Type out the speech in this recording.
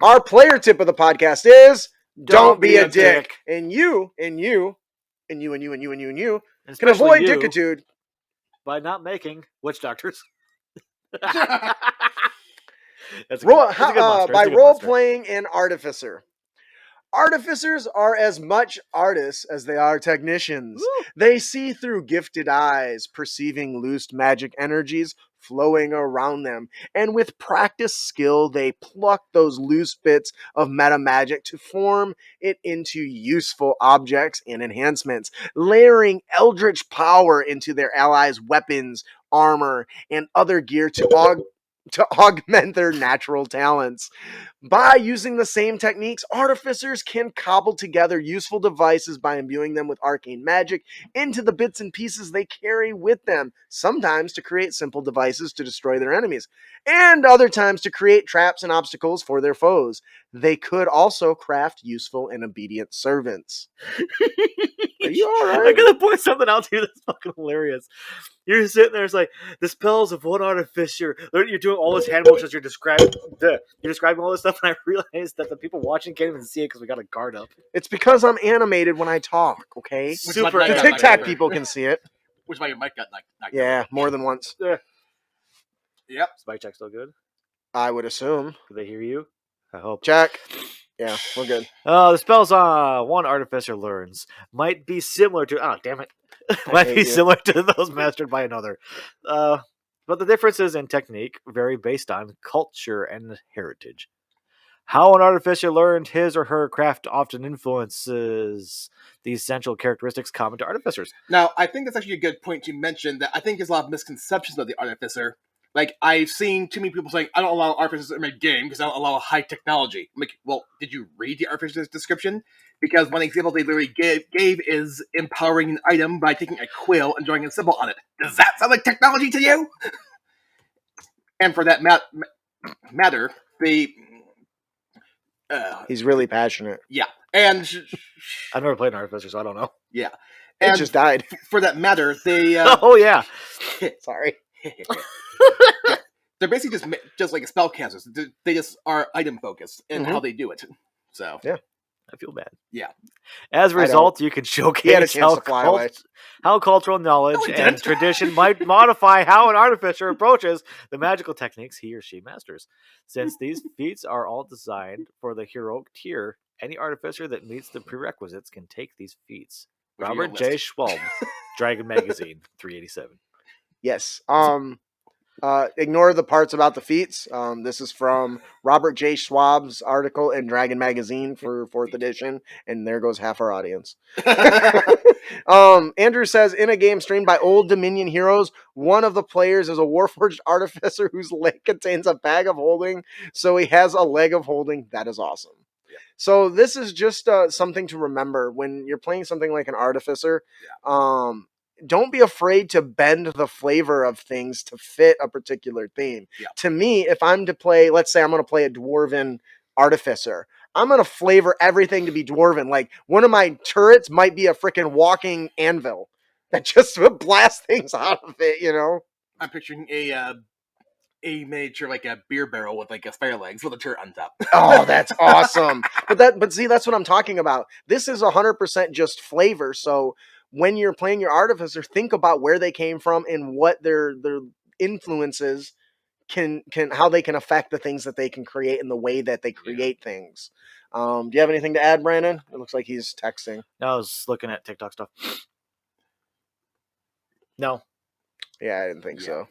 Our player tip of the podcast is don't be a dick. And you can avoid dickitude by not making witch doctors. by role-playing an artificer. Artificers are as much artists as they are technicians. Woo. They see through gifted eyes, perceiving loose magic energies flowing around them. And with practice skill, they pluck those loose bits of meta magic to form it into useful objects and enhancements, layering eldritch power into their allies' weapons, armor, and other gear to augment their natural talents. By using the same techniques, artificers can cobble together useful devices by imbuing them with arcane magic into the bits and pieces they carry with them, sometimes to create simple devices to destroy their enemies, and other times to create traps and obstacles for their foes. They could also craft useful and obedient servants. Are you alright? I'm gonna point something out to you that's fucking hilarious. You're sitting there, it's like the spells of one artificer. You're doing all this hand motions. You're describing all this stuff, and I realized that the people watching can't even see it because we got a guard up. It's because I'm animated when I talk. Okay, super. The TikTok people can see it. Which is why your mic got knocked Yeah, more than once. Yep. Spike check still good? I would assume. Do they hear you? I hope. Check. Yeah, we're good. The spells one artificer learns might be similar to. Oh, damn it! Might be similar to those mastered by another. But the differences in technique vary based on culture and heritage. How an artificer learned his or her craft often influences the essential characteristics common to artificers. Now, I think that's actually a good point to mention that I think there's a lot of misconceptions about the artificer. Like, I've seen too many people saying, I don't allow artificers in my game because I don't allow high technology. I'm like, well, did you read the artificer's description? Because one example they literally gave is empowering an item by taking a quill and drawing a symbol on it. Does that sound like technology to you? And for that matter, they... He's really passionate. Yeah. And... I've never played an artificer, so I don't know. Yeah. And it just died. For that matter, they... oh, yeah. Sorry. Yeah. They're basically just like spellcasters. They just are item focused in how they do it. So yeah, I feel bad. Yeah. As a result, you can showcase how cultural knowledge and tradition might modify how an artificer approaches the magical techniques he or she masters. Since these feats are all designed for the heroic tier, any artificer that meets the prerequisites can take these feats. Robert J. Schwalb, Dragon Magazine, 387. Yes. Ignore the parts about the feats. This is from Robert J. Schwab's article in Dragon Magazine for 4th edition, and there goes half our audience. Andrew says, in a game streamed by Old Dominion heroes, one of the players is a Warforged artificer whose leg contains a bag of holding, so he has a leg of holding. That is awesome. Yeah. So this is just something to remember when you're playing something like an artificer. Yeah. Don't be afraid to bend the flavor of things to fit a particular theme. Yeah. To me, if I'm to play, let's say I'm going to play a dwarven artificer, I'm going to flavor everything to be dwarven. Like, one of my turrets might be a freaking walking anvil that just blasts things out of it, you know? I'm picturing a miniature, like a beer barrel with like a fire legs with a turret on top. Oh, that's awesome. But see, that's what I'm talking about. This is 100% just flavor, so when you're playing your artificer, think about where they came from and what their influences can how they can affect the things that they can create and the way that they create things. Do you have anything to add, Brandon? It looks like he's texting. No, I was looking at TikTok stuff. No. Yeah, I didn't think so.